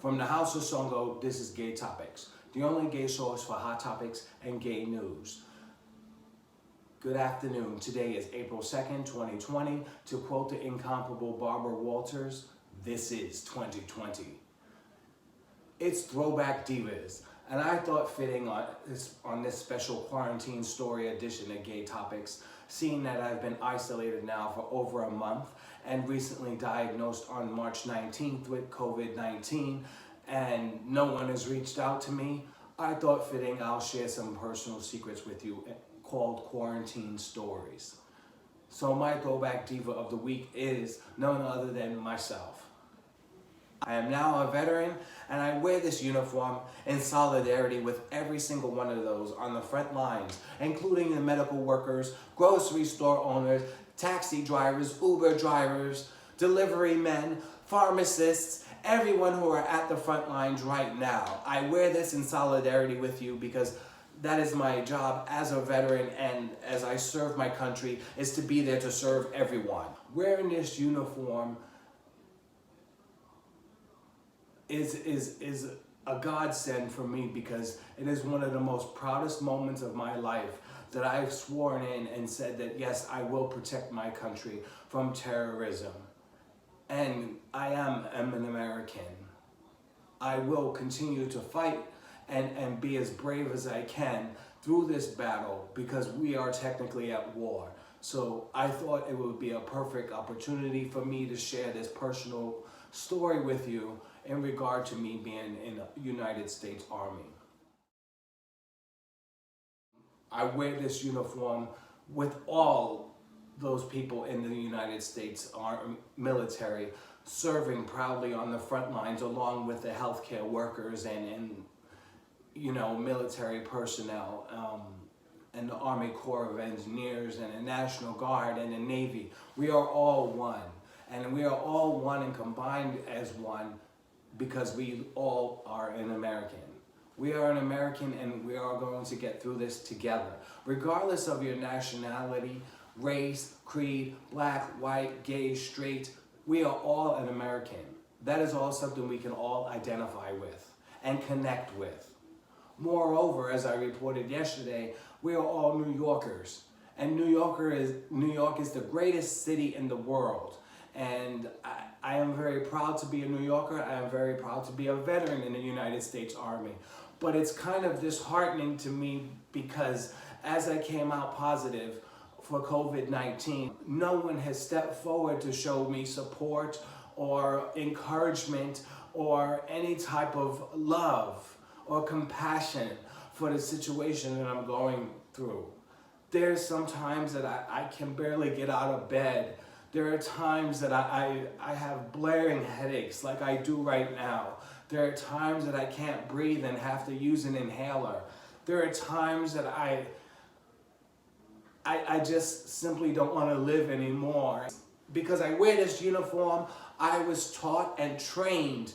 From the House of Songo, this is GayTopix, the only gay source for hot topics and gay news. Good afternoon. Today is April 2nd, 2020. To quote the incomparable Barbara Walters, this is 2020. It's Throwback Divas, and I thought fitting on this special quarantine story edition of GayTopix, seeing that I've been isolated now for over a month and recently diagnosed on March 19th with COVID-19, and no one has reached out to me, I thought fitting I'll share some personal secrets with you called Quarantine Stories. So my throwback diva of the week is none other than myself. I am now a veteran, and I wear this uniform in solidarity with every single one of those on the front lines, including the medical workers, grocery store owners, taxi drivers, Uber drivers, delivery men, pharmacists, everyone who are at the front lines right now. I wear this in solidarity with you because that is my job as a veteran, and as I serve my country, is to be there to serve everyone. Wearing this uniform is a godsend for me because it is one of the most proudest moments of my life that I've sworn in and said that yes, I will protect my country from terrorism. And I am an American. I will continue to fight and be as brave as I can through this battle because we are technically at war. So I thought it would be a perfect opportunity for me to share this personal story with you in regard to me being in the United States Army. I wear this uniform with all those people in the United States Army military serving proudly on the front lines, along with the healthcare workers and you know, military personnel, and the Army Corps of Engineers and the National Guard and the Navy. We are all one, and we are all one and combined as one because we all are an American. We are an American, and we are going to get through this together. Regardless of your nationality, race, creed, black, white, gay, straight, we are all an American. That is all something we can all identify with and connect with. Moreover, as I reported yesterday, we are all New Yorkers, and New York is the greatest city in the world. And I am very proud to be a New Yorker. I am very proud to be a veteran in the United States Army. But it's kind of disheartening to me because as I came out positive for COVID-19, no one has stepped forward to show me support or encouragement or any type of love or compassion for the situation that I'm going through. There's some times that I can barely get out of bed. There are times that I have blaring headaches like I do right now. There are times that I can't breathe and have to use an inhaler. There are times that I just simply don't want to live anymore. Because I wear this uniform, I was taught and trained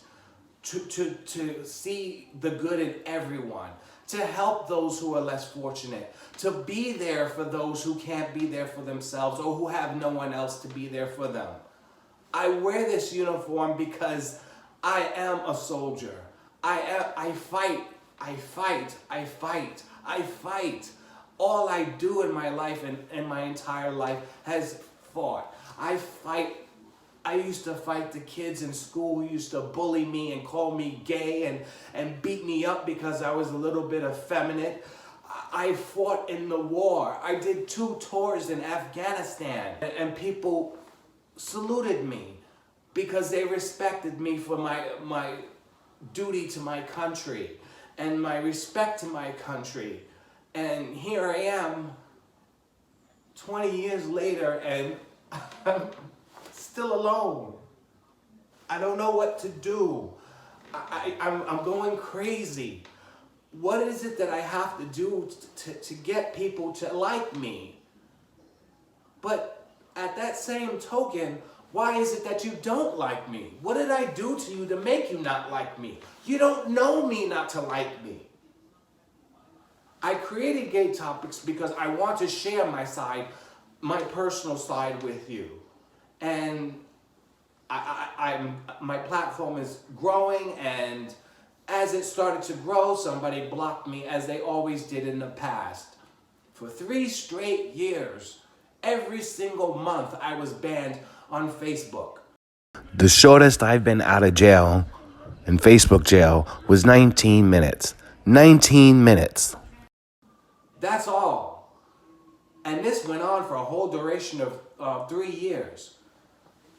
to see the good in everyone, to help those who are less fortunate, to be there for those who can't be there for themselves or who have no one else to be there for them. I wear this uniform because I am a soldier. I fight. All I do in my life and my entire life has fought. I fight. I used to fight the kids in school who used to bully me and call me gay and beat me up because I was a little bit effeminate. I fought in the war. I did 2 tours in Afghanistan, and people saluted me because they respected me for my duty to my country and my respect to my country. And here I am 20 years later, and I'm still alone. I don't know what to do. I'm going crazy. What is it that I have to do to get people to like me? But at that same token, why is it that you don't like me? What did I do to you to make you not like me? You don't know me not to like me. I created GayTopix because I want to share my personal side with you. And my platform is growing, and as it started to grow, somebody blocked me as they always did in the past. For 3 straight years, every single month I was banned on Facebook. The shortest I've been out of jail, in Facebook jail, was 19 minutes. 19 minutes. That's all. And this went on for a whole duration of 3 years.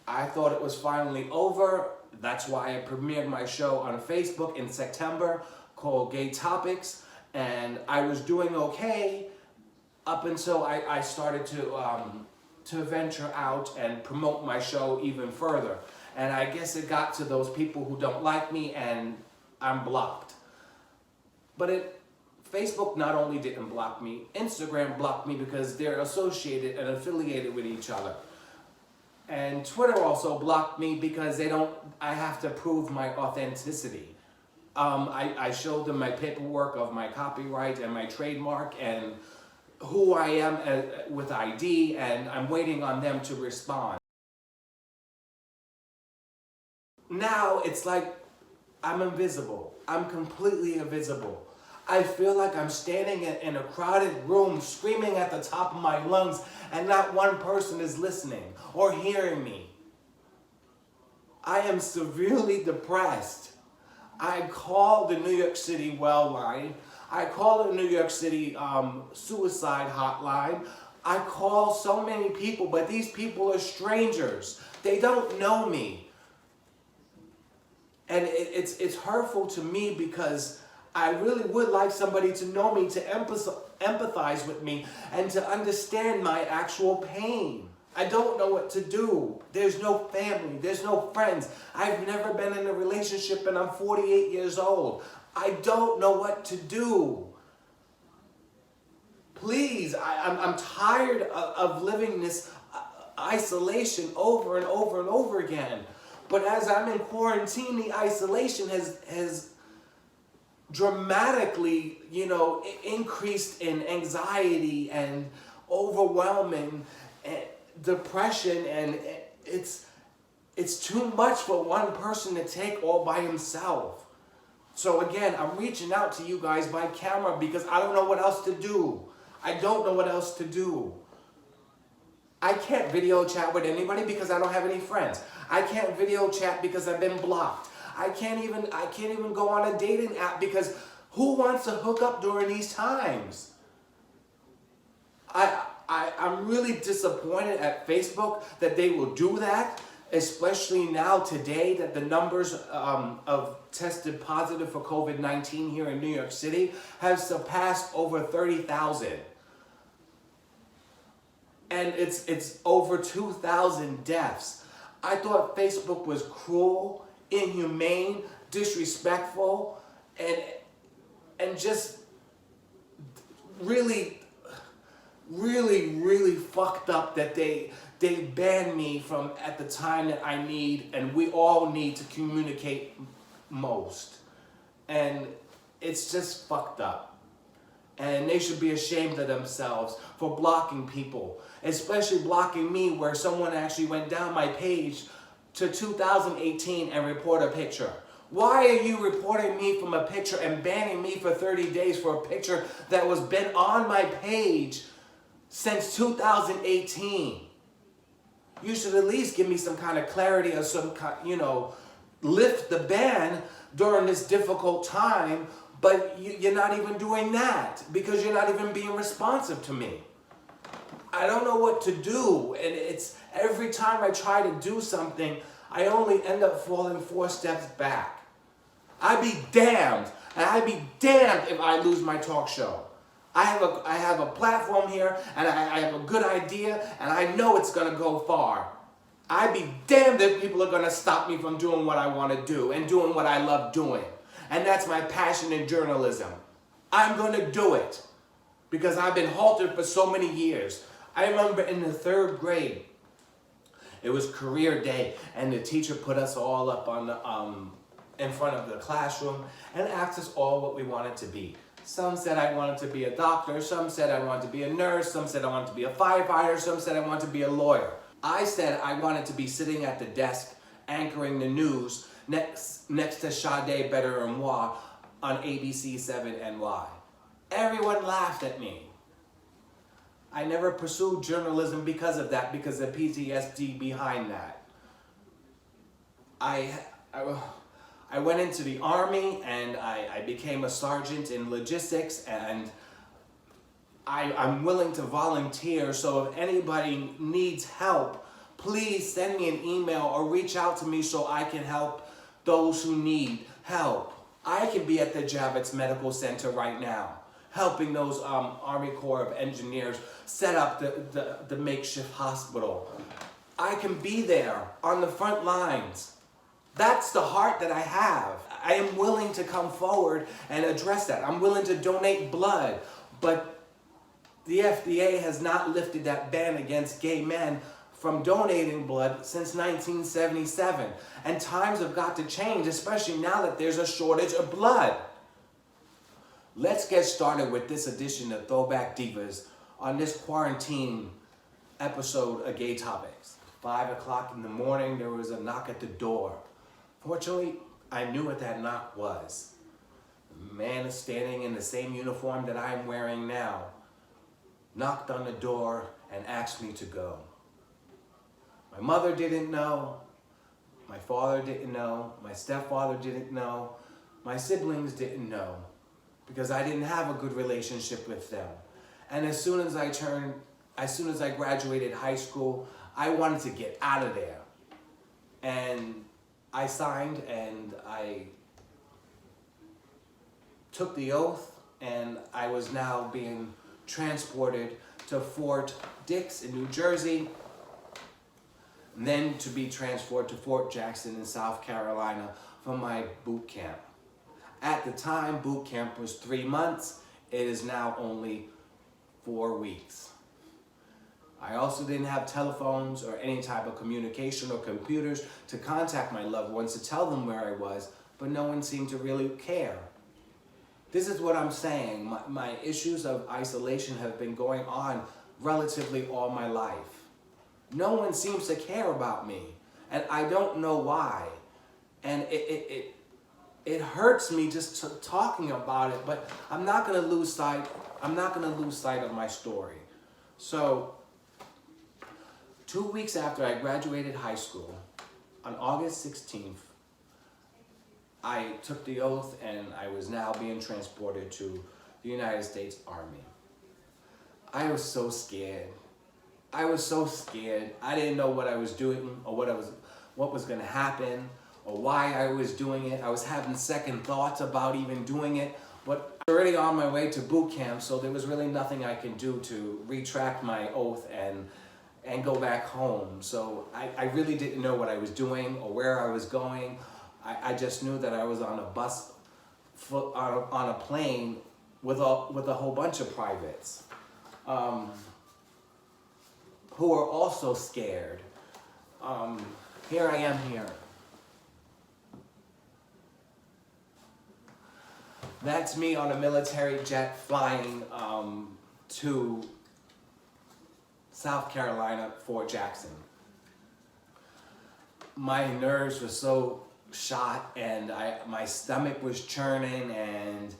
I thought it was finally over. That's why I premiered my show on Facebook in September called GayTopix. And I was doing okay up until I started to venture out and promote my show even further. And I guess it got to those people who don't like me, and I'm blocked. But Facebook not only didn't block me, Instagram blocked me because they're associated and affiliated with each other. And Twitter also blocked me because I have to prove my authenticity. I showed them my paperwork of my copyright and my trademark and who I am with ID, and I'm waiting on them to respond. Now it's like I'm invisible. I'm completely invisible. I feel like I'm standing in a crowded room screaming at the top of my lungs, and not one person is listening or hearing me. I am severely depressed. I called the New York City well line. I called the New York City suicide hotline. I call so many people, but these people are strangers. They don't know me. And it's hurtful to me because I really would like somebody to know me, to empathize with me, and to understand my actual pain. I don't know what to do. There's no family. There's no friends. I've never been in a relationship, and I'm 48 years old. I don't know what to do. Please, I'm tired of living this isolation over and over and over again. But as I'm in quarantine, the isolation has dramatically, increased in anxiety and overwhelming depression, and it's too much for one person to take all by himself. So again, I'm reaching out to you guys by camera because I don't know what else to do. I don't know what else to do. I can't video chat with anybody because I don't have any friends. I can't video chat because I've been blocked. I can't even go on a dating app because who wants to hook up during these times? I'm really disappointed at Facebook that they will do that, especially now today that the numbers of tested positive for COVID-19 here in New York City have surpassed over 30,000. And it's over 2,000 deaths. I thought Facebook was cruel, inhumane, disrespectful, and just really fucked up that they banned me from at the time that I need, and we all need to communicate most. And it's just fucked up. And they should be ashamed of themselves for blocking people, especially blocking me, where someone actually went down my page to 2018 and reported a picture. Why are you reporting me from a picture and banning me for 30 days for a picture that was been on my page since 2018? You should at least give me some kind of clarity or some kind, lift the ban during this difficult time. But you're not even doing that because you're not even being responsive to me. I don't know what to do, and it's every time I try to do something, I only end up falling 4 steps back. I'd be damned, and I'd be damned if I lose my talk show. I have a platform here, and I have a good idea, and I know it's gonna go far. I'd be damned if people are gonna stop me from doing what I want to do and doing what I love doing. And that's my passion in journalism. I'm going to do it because I've been halted for so many years. I remember in the 3rd grade, it was career day, and the teacher put us all up on the, in front of the classroom and asked us all what we wanted to be. Some said I wanted to be a doctor, some said I wanted to be a nurse, some said I wanted to be a firefighter, some said I wanted to be a lawyer. I said I wanted to be sitting at the desk anchoring the news next to Sade Better-Moi on ABC7 NY. Everyone laughed at me. I never pursued journalism because of that, because of PTSD behind that. I went into the Army and I became a sergeant in logistics, and I'm willing to volunteer, so if anybody needs help, please send me an email or reach out to me so I can help those who need help. I can be at the Javits Medical Center right now, helping those Army Corps of Engineers set up the makeshift hospital. I can be there on the front lines. That's the heart that I have. I am willing to come forward and address that. I'm willing to donate blood, but the FDA has not lifted that ban against gay men from donating blood since 1977. And times have got to change, especially now that there's a shortage of blood. Let's get started with this edition of Throwback Divas on this quarantine episode of GayTopix. 5 o'clock in the morning, there was a knock at the door. Fortunately, I knew what that knock was. The man is standing in the same uniform that I'm wearing now, knocked on the door and asked me to go. My mother didn't know, my father didn't know, my stepfather didn't know, my siblings didn't know, because I didn't have a good relationship with them. And as soon as I graduated high school, I wanted to get out of there. And I signed and I took the oath, and I was now being transported to Fort Dix in New Jersey, and then to be transferred to Fort Jackson in South Carolina for my boot camp. At the time, boot camp was 3 months. It is now only 4 weeks. I also didn't have telephones or any type of communication or computers to contact my loved ones to tell them where I was, but no one seemed to really care. This is what I'm saying. My issues of isolation have been going on relatively all my life. No one seems to care about me, and I don't know why. And it hurts me just talking about it, but I'm not going to lose sight. I'm not going to lose sight of my story. So 2 weeks after I graduated high school, on August 16th, I took the oath and I was now being transported to the United States Army. I was so scared. I was so scared. I didn't know what I was doing or what was going to happen or why I was doing it. I was having second thoughts about even doing it, but I was already on my way to boot camp, so there was really nothing I could do to retract my oath and go back home. So I really didn't know what I was doing or where I was going. I just knew that I was on a bus, on a plane with a whole bunch of privates who were also scared. Here I am here. That's me on a military jet flying to South Carolina, Fort Jackson. My nerves were so shot, and my stomach was churning, and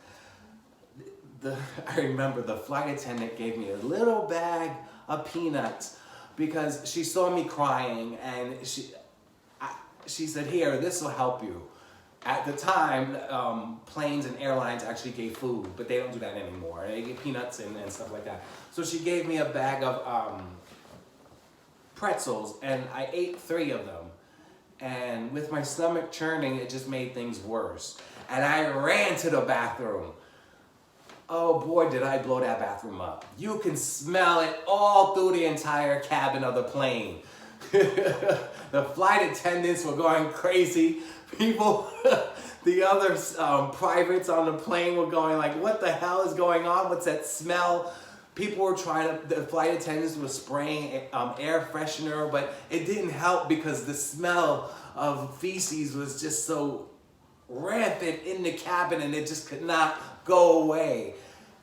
I remember the flight attendant gave me a little bag of peanuts because she saw me crying, and she said, "Here, this will help you." At the time, planes and airlines actually gave food, but they don't do that anymore. They give peanuts and stuff like that. So she gave me a bag of pretzels, and I ate 3 of them. And with my stomach churning, it just made things worse. And I ran to the bathroom. Oh boy, did I blow that bathroom up. You can smell it all through the entire cabin of the plane. The flight attendants were going crazy. People, the other privates on the plane were going like, what the hell is going on? What's that smell? People were the flight attendants were spraying air freshener, but it didn't help because the smell of feces was just so rampant in the cabin, and it just could not go away.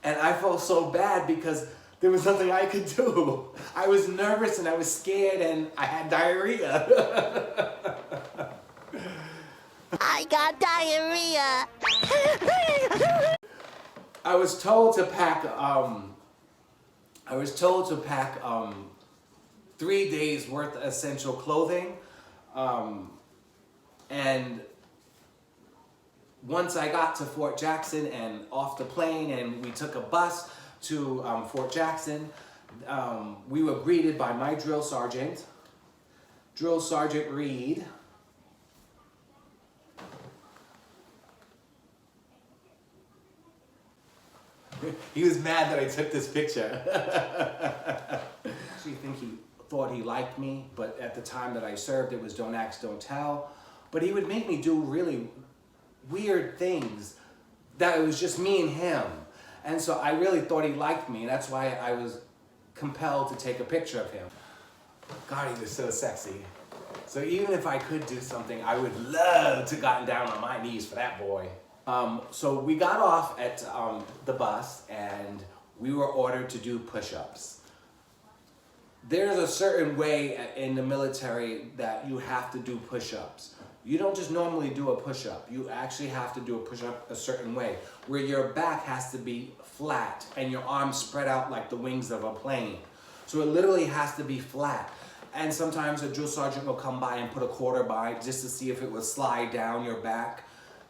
And I felt so bad because there was nothing I could do. I was nervous and I was scared and I had diarrhea. I got diarrhea. I was told to pack 3 days worth of essential clothing. And once I got to Fort Jackson and off the plane and we took a bus to Fort Jackson, we were greeted by my drill sergeant, Drill Sergeant Reed. He was mad that I took this picture. I actually think he thought he liked me, but at the time that I served, it was don't ask, don't tell. But he would make me do really weird things that it was just me and him. And so I really thought he liked me, and that's why I was compelled to take a picture of him. God, he was so sexy. So even if I could do something, I would love to gotten down on my knees for that boy. So we got off at the bus and we were ordered to do push-ups. There's a certain way in the military that you have to do push-ups. You don't just normally do a push-up. You actually have to do a push-up a certain way, where your back has to be flat and your arms spread out like the wings of a plane. So it literally has to be flat. And sometimes a drill sergeant will come by and put a quarter by just to see if it would slide down your back.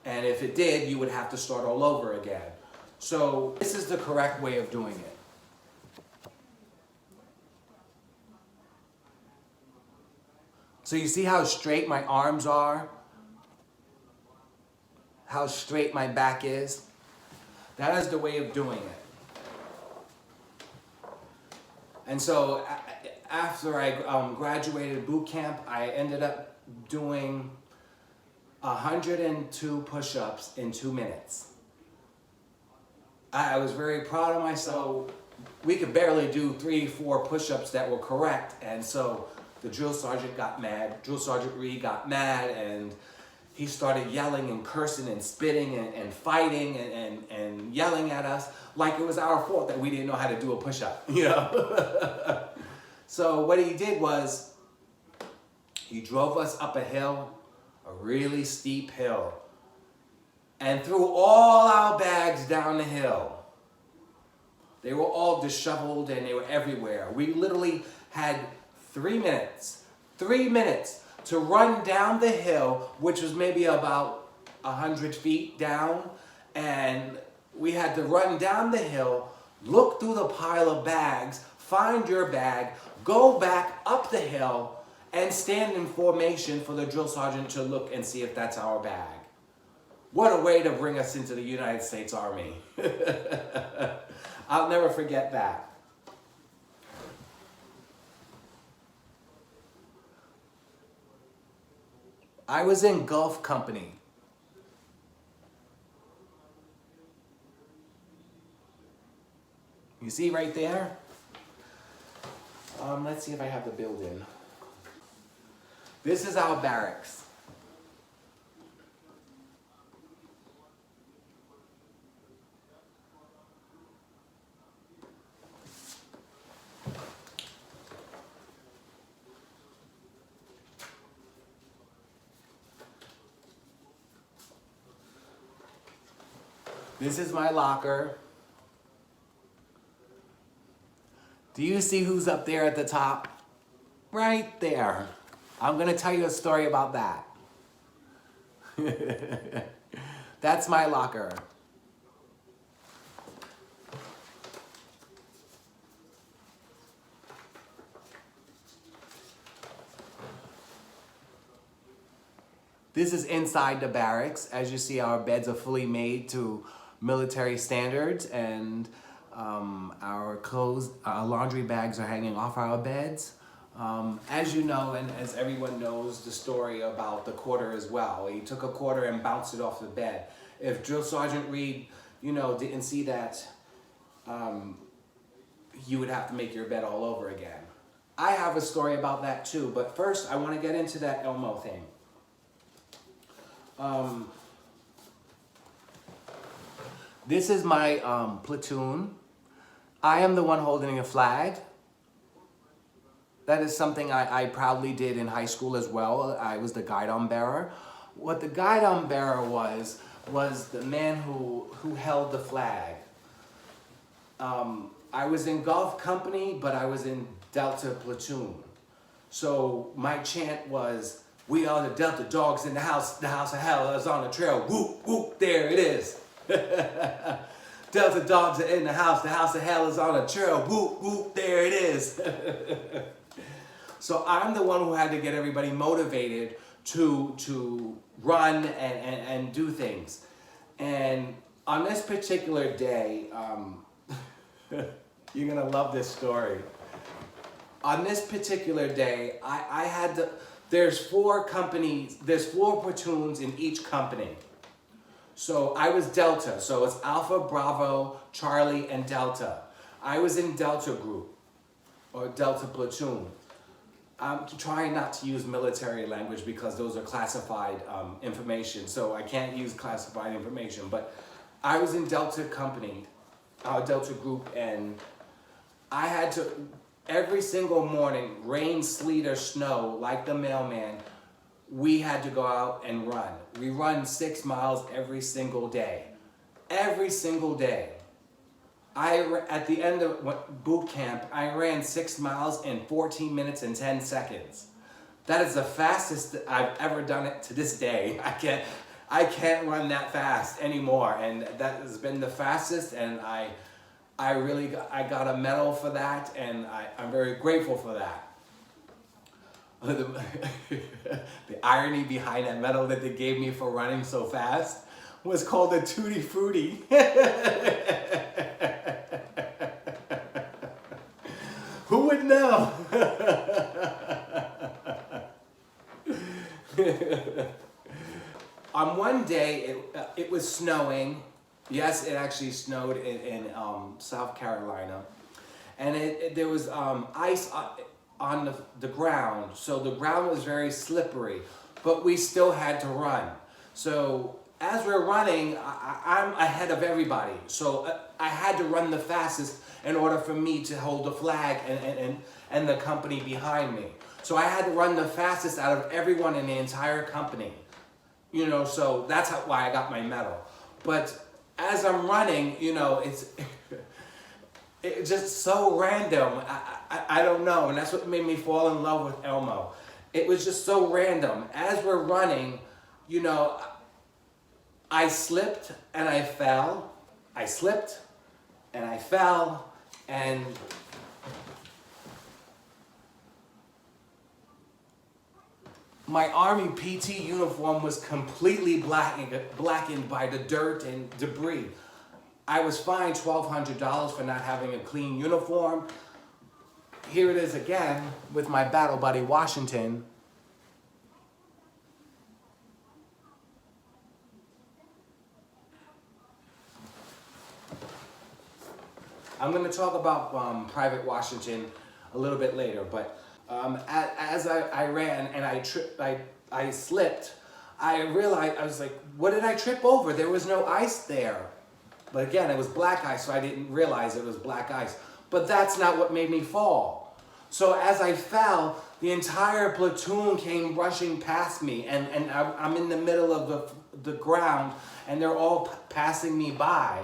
And if it did, you would have to start all over again. So this is the correct way of doing it. So you see how straight my arms are? How straight my back is? That is the way of doing it. And so after I graduated boot camp, I ended up doing 102 push-ups in 2 minutes. I was very proud of myself. We could barely do 3-4 push-ups that were correct, and so the drill sergeant got mad. Drill Sergeant Reed got mad, and he started yelling and cursing and spitting and fighting and yelling at us like it was our fault that we didn't know how to do a push-up, you know? So what he did was he drove us up a hill, a really steep hill, and threw all our bags down the hill. They were all disheveled and they were everywhere. We literally had 3 minutes to run down the hill, which was maybe about 100 feet down, and we had to run down the hill, look through the pile of bags, find your bag, go back up the hill, and stand in formation for the drill sergeant to look and see if that's our bag. What a way to bring us into the United States Army. I'll never forget that. I was in Gulf Company. You see right there? Let's see if I have the building. This is our barracks. This is my locker. Do you see who's up there at the top? Right there. I'm gonna tell you a story about that. That's my locker. This is inside the barracks. As you see, our beds are fully made to military standards, and our clothes, our laundry bags are hanging off our beds. As you know, and as everyone knows the story about the quarter as well. He took a quarter and bounced it off the bed. If Drill Sergeant Reed, you know, didn't see that, you would have to make your bed all over again. I have a story about that too, but first I want to get into that Elmo thing. This is my platoon. I am the one holding a flag. That is something I proudly did in high school as well. I was the guidon bearer. What the guidon bearer was the man who held the flag. I was in Golf Company, but I was in Delta Platoon. So my chant was, "We are the Delta dogs in the house of hell is on the trail, whoop, whoop, there it is." Delta dogs are in the house of hell is on the trail, whoop, whoop, there it is. So I'm the one who had to get everybody motivated to run and do things. And on this particular day, you're gonna love this story. On this particular day, I had to, there's 4 platoons in each company. So I was Delta, so it's Alpha, Bravo, Charlie, and Delta. I was in Delta group, or Delta platoon. I'm trying not to use military language because those are classified information, so I can't use classified information, but I was in Delta company, Delta group, and I had to, every single morning, rain, sleet, or snow, like the mailman, we had to go out and run. We run 6 miles every single day. Every single day. At the end of boot camp, I ran 6 miles in 14 minutes and 10 seconds. That is the fastest I've ever done it to this day. I can't run that fast anymore, and that has been the fastest, and I got a medal for that, and I'm very grateful for that. The irony behind that medal that they gave me for running so fast was called a Tutti Frutti. Who would know? On one day, it was snowing. Yes, it actually snowed in South Carolina. And there was ice on the ground. So the ground was very slippery, but we still had to run. So as we're running, I'm ahead of everybody. So I had to run the fastest in order for me to hold the flag and the company behind me. So I had to run the fastest out of everyone in the entire company. You know, so that's why I got my medal. But as I'm running, you know, it's just so random. I don't know, and that's what made me fall in love with Elmo. It was just so random. As we're running, you know, I slipped and I fell. I slipped and I fell, and my Army PT uniform was completely blackened by the dirt and debris. I was fined $1,200 for not having a clean uniform. Here it is again with my battle buddy Washington. I'm going to talk about Private Washington a little bit later, but as I ran and I slipped, I realized, I was like, what did I trip over? There was no ice there. But again, it was black ice, so I didn't realize it was black ice. But that's not what made me fall. So as I fell, the entire platoon came rushing past me, and I'm in the middle of the ground, and they're all passing me by.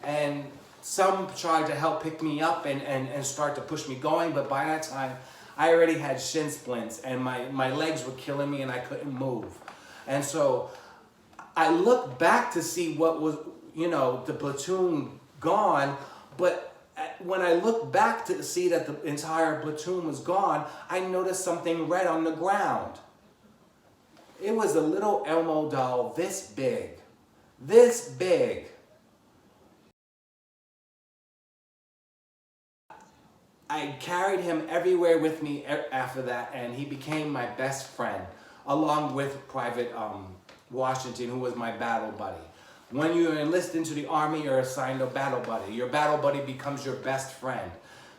And some tried to help pick me up and start to push me going, but by that time, I already had shin splints, and my legs were killing me, and I couldn't move. And so I looked back to see what was, you know, the platoon gone, but when I looked back to see that the entire platoon was gone, I noticed something red on the ground. It was a little Elmo doll this big. This big. I carried him everywhere with me after that, and he became my best friend, along with Private Washington, who was my battle buddy. When you enlist into the Army, you're assigned a battle buddy. Your battle buddy becomes your best friend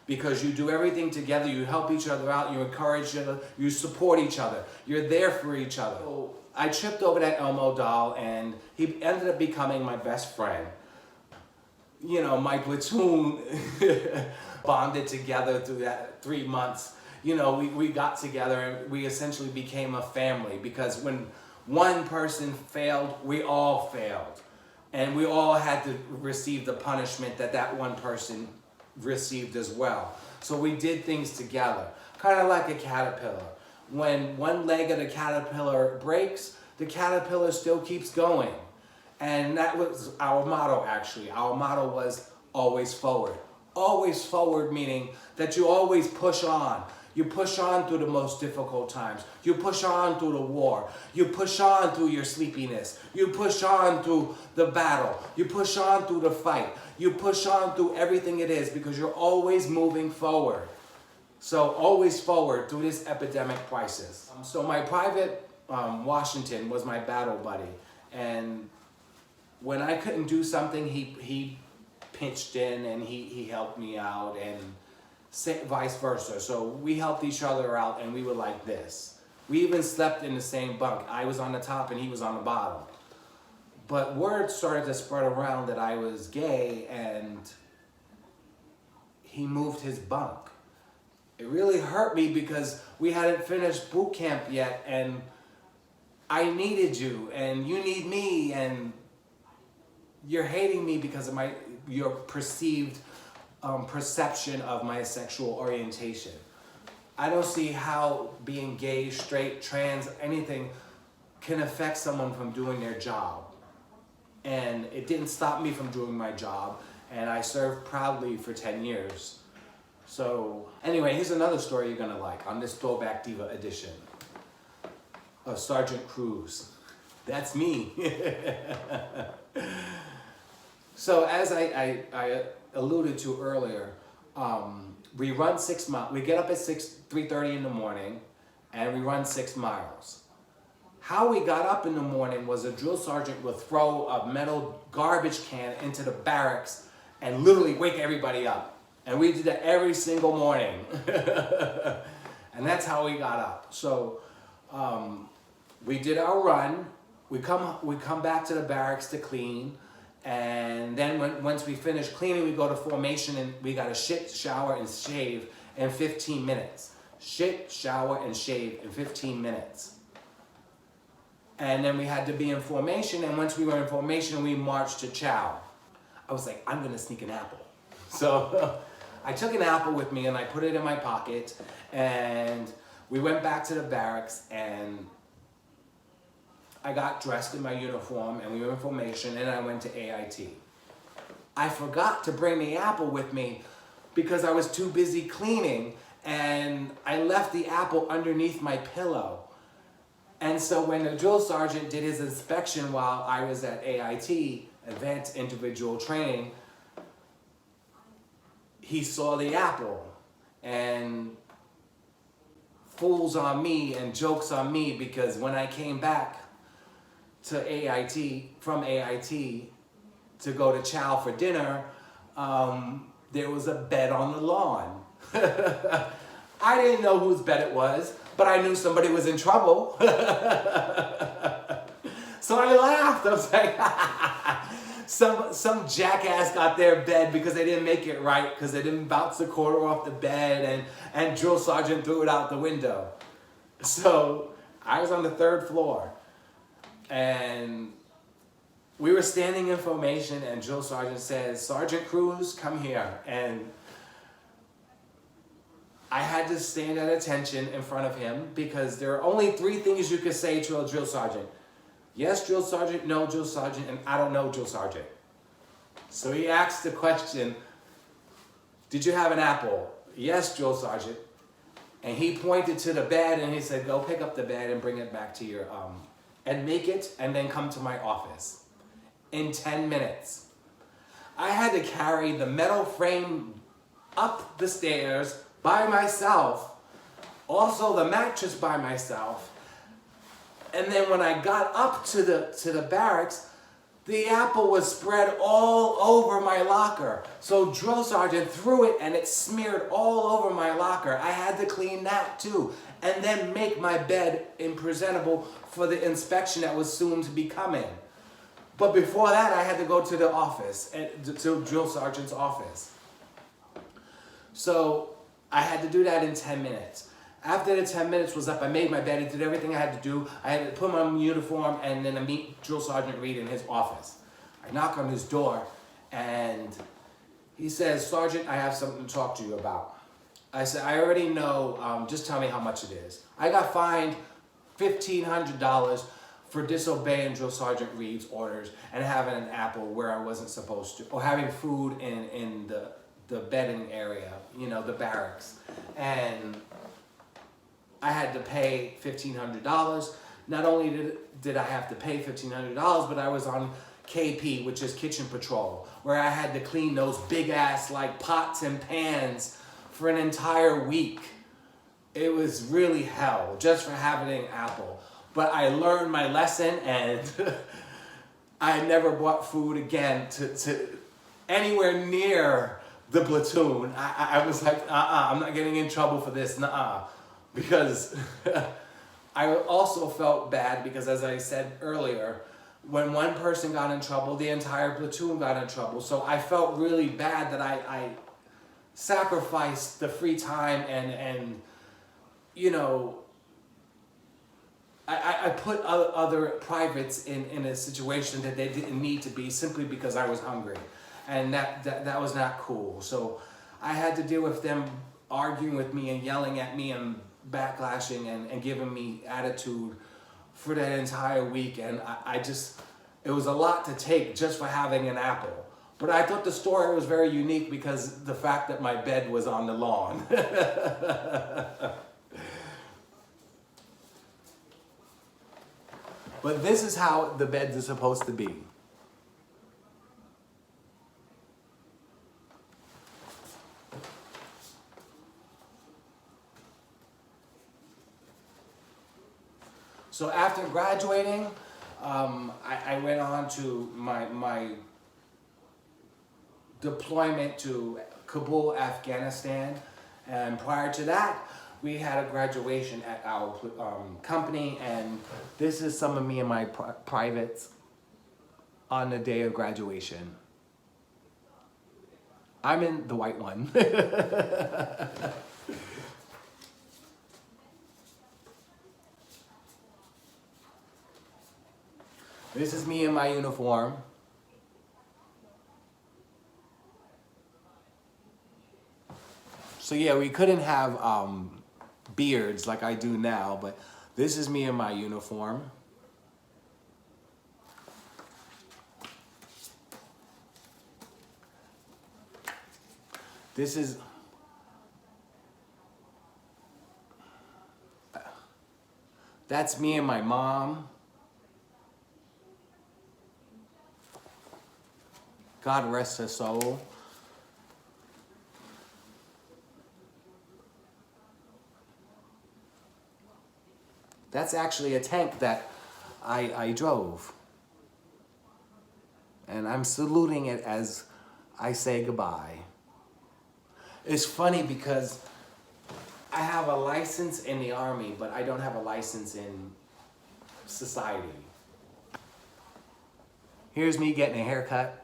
because you do everything together. You help each other out. You encourage each other. You support each other. You're there for each other. So I tripped over that Elmo doll, and he ended up becoming my best friend. You know, my platoon bonded together through that 3 months. You know, we got together and we essentially became a family, because when one person failed, we all failed. And we all had to receive the punishment that that one person received as well. So we did things together, kind of like a caterpillar. When one leg of the caterpillar breaks, the caterpillar still keeps going. And that was our motto, actually. Our motto was always forward. Always forward, meaning that you always push on. You push on through the most difficult times. You push on through the war. You push on through your sleepiness. You push on through the battle. You push on through the fight. You push on through everything it is because you're always moving forward. So always forward through this epidemic crisis. So my private Washington was my battle buddy. And when I couldn't do something, he pitched in and he helped me out, and vice versa. So we helped each other out, and we were like this. We even slept in the same bunk. I was on the top and he was on the bottom. But word started to spread around that I was gay, and he moved his bunk. It really hurt me because we hadn't finished boot camp yet, and I needed you, and you need me, and you're hating me because of your perceived perception of my sexual orientation. I don't see how being gay, straight, trans, anything can affect someone from doing their job. And it didn't stop me from doing my job, and I served proudly for 10 years. So anyway, here's another story you're gonna like on this Throwback Diva edition of Sergeant CRUZ. That's me. So as I alluded to earlier, we run 6 miles. We get up at 3:30 in the morning, and we run 6 miles. How we got up in the morning was a drill sergeant would throw a metal garbage can into the barracks and literally wake everybody up. And we did that every single morning. And that's how we got up. So we did our run. We come back to the barracks to clean. And then once we finish cleaning, we go to formation, and we got to shit, shower, and shave in 15 minutes. Shit, shower, and shave in 15 minutes. And then we had to be in formation, and once we were in formation, we marched to chow. I was like, I'm gonna sneak an apple. So I took an apple with me and I put it in my pocket, and we went back to the barracks, and I got dressed in my uniform, and we were in formation, and I went to AIT. I forgot to bring the apple with me because I was too busy cleaning, and I left the apple underneath my pillow. And so when the drill sergeant did his inspection while I was at AIT, Advanced Individual Training, he saw the apple, and fools on me and jokes on me, because when I came back to AIT, from AIT, to go to chow for dinner, there was a bed on the lawn. I didn't know whose bed it was, but I knew somebody was in trouble. So I laughed. I was like, some jackass got their bed because they didn't make it right, because they didn't bounce the quarter off the bed, and drill sergeant threw it out the window. So I was on the 3rd floor, and we were standing in formation, and drill sergeant says, Sergeant CRUZ, come here. And I had to stand at attention in front of him, because there are only 3 things you could say to a drill sergeant. Yes, drill sergeant, no, drill sergeant, and I don't know, drill sergeant. So he asked the question, did you have an apple? Yes, drill sergeant. And he pointed to the bed, and he said, go pick up the bed and bring it back to your, and make it, and then come to my office in 10 minutes. I had to carry the metal frame up the stairs by myself, also the mattress by myself. And then when I got up to the barracks, the apple was spread all over my locker. So drill sergeant threw it, and it smeared all over my locker. I had to clean that too, and then make my bed presentable for the inspection that was soon to be coming. But before that, I had to go to the office, to drill sergeant's office. So I had to do that in 10 minutes. After the 10 minutes was up, I made my bed, I did everything I had to do. I had to put my uniform and then I meet Drill Sergeant Reed in his office. I knock on his door and he says, "Sergeant, I have something to talk to you about." I said, "I already know, just tell me how much it is." I got fined $1,500 for disobeying Drill Sergeant Reed's orders and having an apple where I wasn't supposed to, or having food in the bedding area, you know, the barracks. And I had to pay $1,500. Not only did I have to pay $1,500, but I was on KP, which is kitchen patrol, where I had to clean those big ass like pots and pans for an entire week. It was really hell just for having an apple. But I learned my lesson and I never bought food again to anywhere near the platoon. I was like, I'm not getting in trouble for this, because I also felt bad because, as I said earlier, when one person got in trouble, the entire platoon got in trouble. So I felt really bad that I sacrificed the free time and you know, I put other privates in a situation that they didn't need to be simply because I was hungry. And that was not cool. So I had to deal with them arguing with me and yelling at me and backlashing and giving me attitude for that entire week. And it was a lot to take just for having an apple. But I thought the story was very unique because the fact that my bed was on the lawn. But this is how the beds are supposed to be. So after graduating, I went on to my deployment to Kabul, Afghanistan. And prior to that, we had a graduation at our company, and this is some of me and my privates on the day of graduation. I'm in the white one. This is me in my uniform. So yeah, we couldn't have beards like I do now, but this is me in my uniform. That's me and my mom. God rest her soul. That's actually a tank that I drove. And I'm saluting it as I say goodbye. It's funny because I have a license in the Army, but I don't have a license in society. Here's me getting a haircut.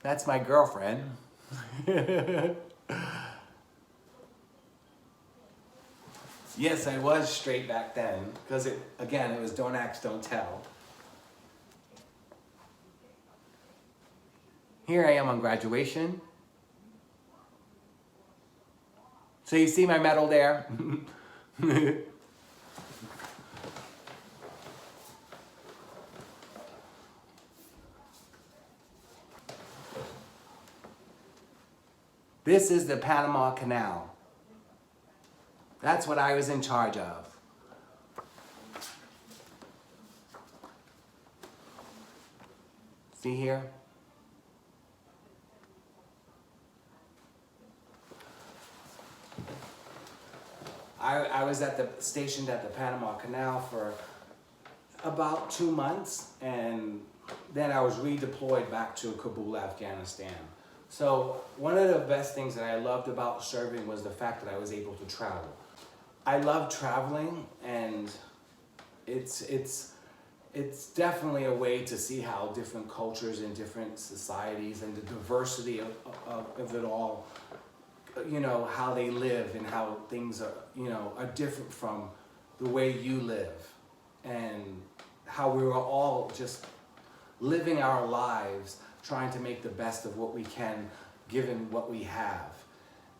That's my girlfriend. Yes, I was straight back then, because again, it was don't ask, don't tell. Here I am on graduation. So you see my medal there? This is the Panama Canal. That's what I was in charge of. See here? I was stationed at the Panama Canal for about 2 months, and then I was redeployed back to Kabul, Afghanistan. So one of the best things that I loved about serving was the fact that I was able to travel. I love traveling, and it's definitely a way to see how different cultures and different societies and the diversity of it all, you know, how they live and how things are, you know, are different from the way you live, and how we were all just living our lives trying to make the best of what we can given what we have.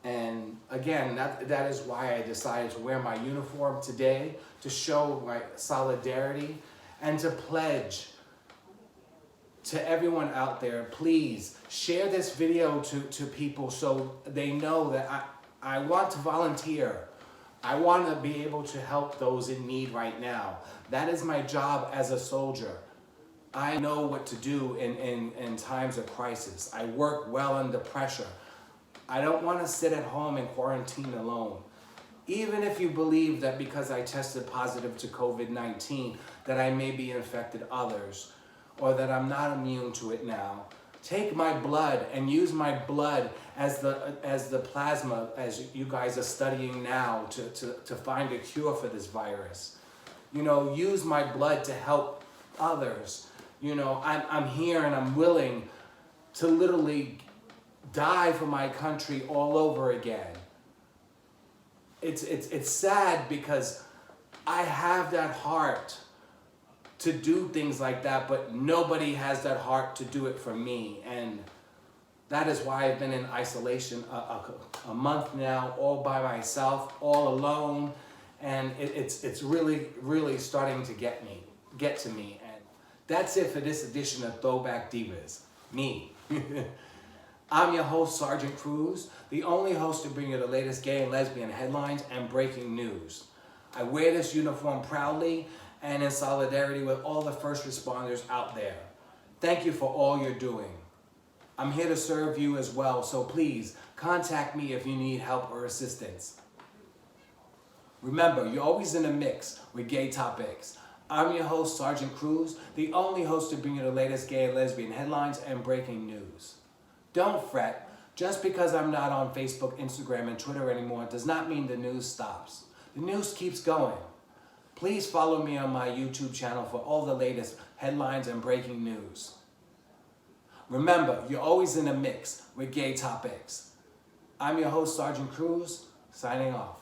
And again, that is why I decided to wear my uniform today, to show my solidarity and to pledge to everyone out there, please share this video to people so they know that I want to volunteer. I want to be able to help those in need right now. That is my job as a soldier. I know what to do in times of crisis. I work well under pressure. I don't want to sit at home and quarantine alone. Even if you believe that because I tested positive to COVID-19 that I may be infected others, or that I'm not immune to it now, take my blood and use my blood as the plasma, as you guys are studying now to find a cure for this virus. You know, use my blood to help others. You know, I'm here and I'm willing to literally die for my country all over again. It's sad because I have that heart to do things like that, but nobody has that heart to do it for me. And that is why I've been in isolation a month now, all by myself, all alone. And it's really, really starting to get to me. And that's it for this edition of Throwback Divas, me. I'm your host, Sergeant CRUZ, the only host to bring you the latest gay and lesbian headlines and breaking news. I wear this uniform proudly and in solidarity with all the first responders out there. Thank you for all you're doing. I'm here to serve you as well, so please contact me if you need help or assistance. Remember, you're always in a mix with GayTopix. I'm your host, Sergeant CRUZ, the only host to bring you the latest gay and lesbian headlines and breaking news. Don't fret, just because I'm not on Facebook, Instagram, and Twitter anymore does not mean the news stops. The news keeps going. Please follow me on my YouTube channel for all the latest headlines and breaking news. Remember, you're always in a mix with GayTopix. I'm your host, Sergeant CRUZ, signing off.